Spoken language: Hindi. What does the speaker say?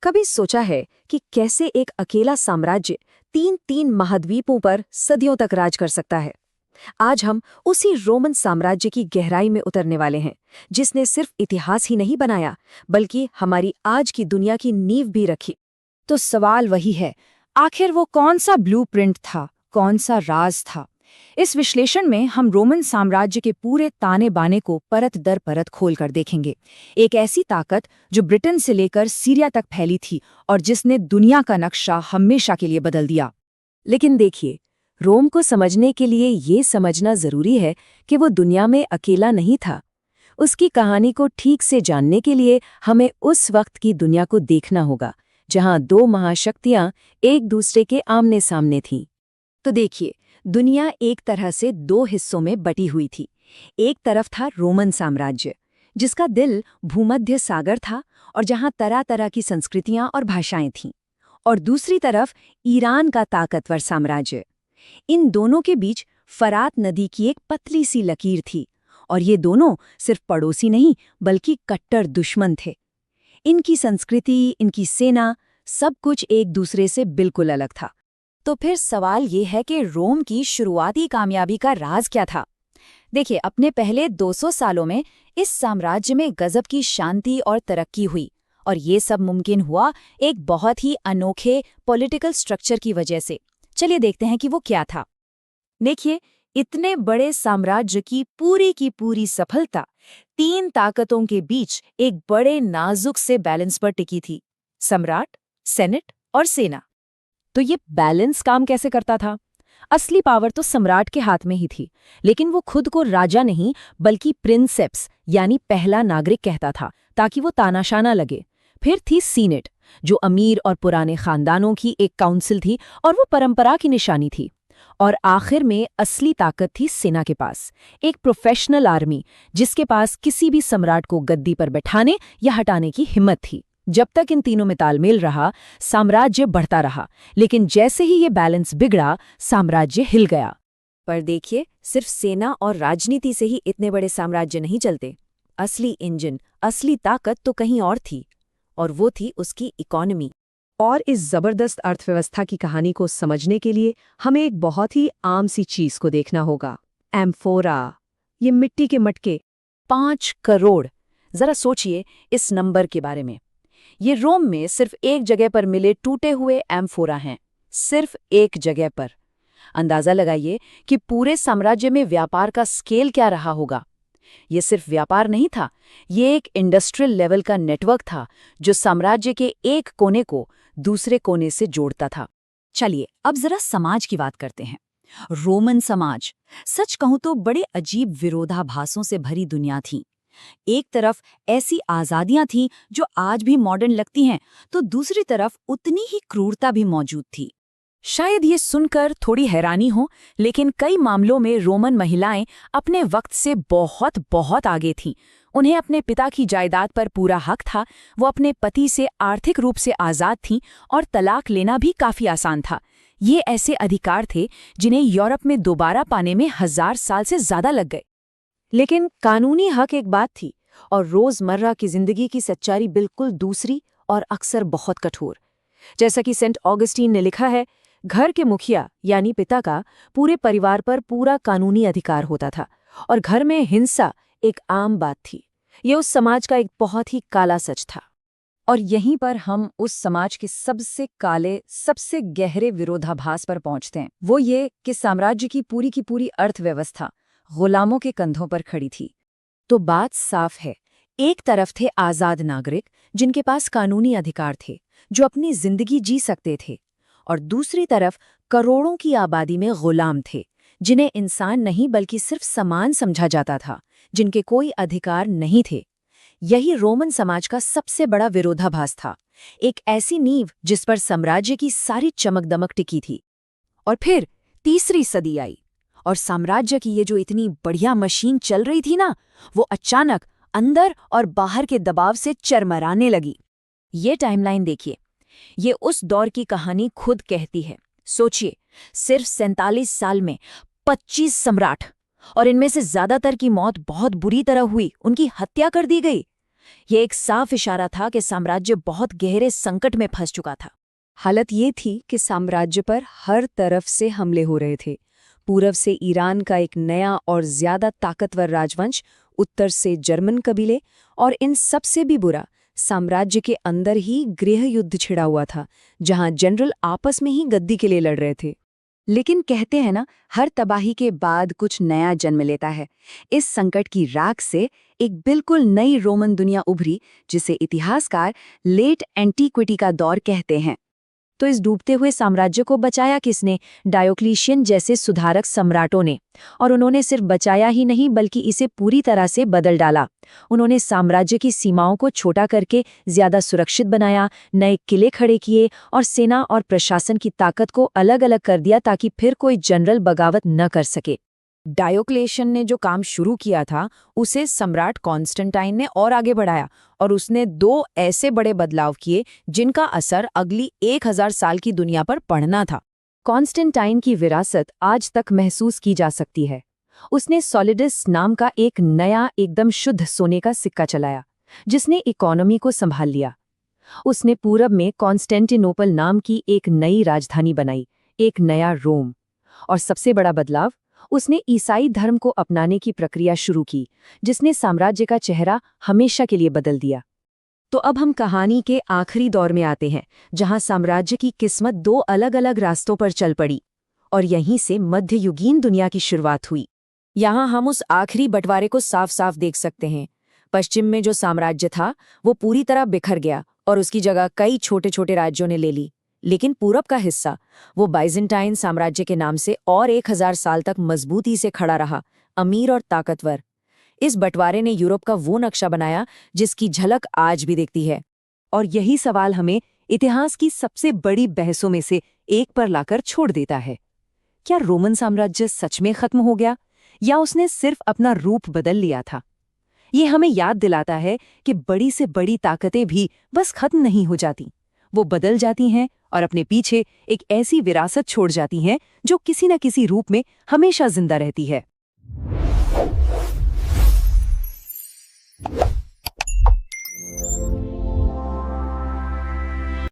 कभी सोचा है कि कैसे एक अकेला साम्राज्य तीन तीन महाद्वीपों पर सदियों तक राज कर सकता है? आज हम उसी रोमन साम्राज्य की गहराई में उतरने वाले हैं, जिसने सिर्फ इतिहास ही नहीं बनाया, बल्कि हमारी आज की दुनिया की नींव भी रखी। तो सवाल वही है, आखिर वो कौन सा ब्लूप्रिंट था, कौन सा राज था? इस विश्लेषण में हम रोमन साम्राज्य के पूरे ताने बाने को परत दर परत खोलकर देखेंगे। एक ऐसी ताकत जो ब्रिटेन से लेकर सीरिया तक फैली थी और जिसने दुनिया का नक्शा हमेशा के लिए बदल दिया। लेकिन देखिए, रोम को समझने के लिए ये समझना जरूरी है कि वो दुनिया में अकेला नहीं था। उसकी कहानी को ठीक से जानने के लिए हमें उस वक्त की दुनिया को देखना होगा, जहां दो महाशक्तियां एक दूसरे के आमने सामने थीं। तो देखिए, दुनिया एक तरह से दो हिस्सों में बटी हुई थी। एक तरफ था रोमन साम्राज्य, जिसका दिल भूमध्य सागर था और जहां तरह तरह की संस्कृतियां और भाषाएं थीं। और दूसरी तरफ ईरान का ताकतवर साम्राज्य। इन दोनों के बीच फरात नदी की एक पतली सी लकीर थी, और ये दोनों सिर्फ पड़ोसी नहीं बल्कि कट्टर दुश्मन थे। इनकी संस्कृति, इनकी सेना, सब कुछ एक दूसरे से बिल्कुल अलग था। तो फिर सवाल ये है कि रोम की शुरुआती कामयाबी का राज क्या था? देखिए, अपने पहले 200 सालों में इस साम्राज्य में गजब की शांति और तरक्की हुई, और ये सब मुमकिन हुआ एक बहुत ही अनोखे पॉलिटिकल स्ट्रक्चर की वजह से। चलिए देखते हैं कि वो क्या था। देखिए, इतने बड़े साम्राज्य की पूरी सफलता तीन ताकतों के बीच एक बड़े नाजुक से बैलेंस पर टिकी थी: सम्राट, सेनेट और सेना। तो ये बैलेंस काम कैसे करता था? असली पावर तो सम्राट के हाथ में ही थी, लेकिन वो खुद को राजा नहीं बल्कि प्रिंसेप्स यानी पहला नागरिक कहता था, ताकि वो तानाशाना लगे। फिर थी सीनेट, जो अमीर और पुराने खानदानों की एक काउंसिल थी और वो परंपरा की निशानी थी। और आखिर में असली ताकत थी सेना के पास, एक प्रोफेशनल आर्मी जिसके पास किसी भी सम्राट को गद्दी पर बैठाने या हटाने की हिम्मत थी। जब तक इन तीनों में तालमेल रहा, साम्राज्य बढ़ता रहा, लेकिन जैसे ही ये बैलेंस बिगड़ा, साम्राज्य हिल गया। पर देखिए, सिर्फ सेना और राजनीति से ही इतने बड़े साम्राज्य नहीं चलते। असली इंजन, असली ताकत तो कहीं और थी, और वो थी उसकी इकोनॉमी। और इस जबरदस्त अर्थव्यवस्था की कहानी को समझने के लिए हमें एक बहुत ही आम सी चीज को देखना होगा: एम्फोरा, ये मिट्टी के मटके। 5 करोड़! जरा सोचिए इस नंबर के बारे में। ये रोम में सिर्फ एक जगह पर मिले टूटे हुए एम्फोरा हैं, सिर्फ एक जगह पर। अंदाजा लगाइए कि पूरे साम्राज्य में व्यापार का स्केल क्या रहा होगा। ये सिर्फ व्यापार नहीं था, ये एक इंडस्ट्रियल लेवल का नेटवर्क था जो साम्राज्य के एक कोने को दूसरे कोने से जोड़ता था। चलिए, अब जरा समाज की बात करते हैं। रोमन समाज, सच कहूं तो बड़े अजीब विरोधाभासों से भरी दुनिया थी। एक तरफ ऐसी आज़ादियां थीं जो आज भी मॉडर्न लगती हैं, तो दूसरी तरफ उतनी ही क्रूरता भी मौजूद थी। शायद ये सुनकर थोड़ी हैरानी हो, लेकिन कई मामलों में रोमन महिलाएं अपने वक्त से बहुत बहुत आगे थीं। उन्हें अपने पिता की जायदाद पर पूरा हक था, वो अपने पति से आर्थिक रूप से आज़ाद थीं, और तलाक लेना भी काफ़ी आसान था। ये ऐसे अधिकार थे जिन्हें यूरोप में दोबारा पाने में 1000 साल से ज़्यादा लग गए। लेकिन कानूनी हक एक बात थी, और रोजमर्रा की जिंदगी की सच्चाई बिल्कुल दूसरी और अक्सर बहुत कठोर। जैसा कि सेंट ऑगस्टीन ने लिखा है, घर के मुखिया यानी पिता का पूरे परिवार पर पूरा कानूनी अधिकार होता था, और घर में हिंसा एक आम बात थी। ये उस समाज का एक बहुत ही काला सच था। और यहीं पर हम उस समाज के सबसे काले, सबसे गहरे विरोधाभास पर पहुंचते हैं। वो ये कि साम्राज्य की पूरी अर्थव्यवस्था गुलामों के कंधों पर खड़ी थी। तो बात साफ है, एक तरफ थे आज़ाद नागरिक जिनके पास कानूनी अधिकार थे, जो अपनी जिंदगी जी सकते थे, और दूसरी तरफ करोड़ों की आबादी में गुलाम थे, जिन्हें इंसान नहीं बल्कि सिर्फ सामान समझा जाता था, जिनके कोई अधिकार नहीं थे। यही रोमन समाज का सबसे बड़ा विरोधाभास था, एक ऐसी नींव जिस पर साम्राज्य की सारी चमक दमक टिकी थी। और फिर तीसरी सदी आई, और साम्राज्य की ये जो इतनी बढ़िया मशीन चल रही थी ना, वो अचानक अंदर और बाहर के दबाव से चरमराने लगी। ये टाइमलाइन देखिए, ये उस दौर की कहानी खुद कहती है। सोचिए, सिर्फ 47 साल में 25 सम्राट, और इनमें से ज्यादातर की मौत बहुत बुरी तरह हुई, उनकी हत्या कर दी गई। ये एक साफ इशारा था कि साम्राज्य बहुत गहरे संकट में फंस चुका था। हालत ये थी कि साम्राज्य पर हर तरफ से हमले हो रहे थे। पूर्व से ईरान का एक नया और ज्यादा ताकतवर राजवंश, उत्तर से जर्मन कबीले, और इन सबसे भी बुरा, साम्राज्य के अंदर ही गृह युद्ध छिड़ा हुआ था, जहां जनरल आपस में ही गद्दी के लिए लड़ रहे थे। लेकिन कहते हैं ना, हर तबाही के बाद कुछ नया जन्म लेता है। इस संकट की राख से एक बिल्कुल नई रोमन दुनिया उभरी, जिसे इतिहासकार लेट एंटीक्विटी का दौर कहते हैं। तो इस डूबते हुए साम्राज्य को बचाया किसने? डायोक्लिशियन जैसे सुधारक सम्राटों ने। और उन्होंने सिर्फ बचाया ही नहीं, बल्कि इसे पूरी तरह से बदल डाला। उन्होंने साम्राज्य की सीमाओं को छोटा करके ज्यादा सुरक्षित बनाया, नए किले खड़े किए और सेना और प्रशासन की ताकत को अलग अलग कर दिया, ताकि फिर कोई जनरल बगावत न कर सके। डायोक्लेशियन ने जो काम शुरू किया था, उसे सम्राट कॉन्स्टेंटाइन ने और आगे बढ़ाया, और उसने 2 ऐसे बड़े बदलाव किए जिनका असर अगली 1000 साल की दुनिया पर पड़ना था। कॉन्स्टेंटाइन की विरासत आज तक महसूस की जा सकती है। उसने सॉलिडस नाम का एक नया, एकदम शुद्ध सोने का सिक्का चलाया, जिसने इकोनॉमी को संभाल लिया। उसने पूरब में कॉन्स्टेंटिनोपल नाम की एक नई राजधानी बनाई, एक नया रोम। और सबसे बड़ा बदलाव, उसने ईसाई धर्म को अपनाने की प्रक्रिया शुरू की, जिसने साम्राज्य का चेहरा हमेशा के लिए बदल दिया। तो अब हम कहानी के आखिरी दौर में आते हैं, जहां साम्राज्य की किस्मत 2 अलग-अलग रास्तों पर चल पड़ी, और यहीं से मध्ययुगीन दुनिया की शुरुआत हुई। यहाँ हम उस आखिरी बंटवारे को साफ साफ देख सकते हैं। पश्चिम में जो साम्राज्य था, वो पूरी तरह बिखर गया और उसकी जगह कई छोटे छोटे राज्यों ने ले ली। लेकिन पूरब का हिस्सा, वो बाइजेंटाइन साम्राज्य के नाम से और 1000 साल तक मजबूती से खड़ा रहा, अमीर और ताकतवर। इस बंटवारे ने यूरोप का वो नक्शा बनाया जिसकी झलक आज भी दिखती है। और यही सवाल हमें इतिहास की सबसे बड़ी बहसों में से एक पर लाकर छोड़ देता है। क्या रोमन साम्राज्य सच में खत्म हो गया, या उसने सिर्फ अपना रूप बदल लिया था? ये हमें याद दिलाता है कि बड़ी से बड़ी ताकतें भी बस खत्म नहीं हो जाती, वो बदल जाती हैं और अपने पीछे एक ऐसी विरासत छोड़ जाती हैं जो किसी न किसी रूप में हमेशा जिंदा रहती है।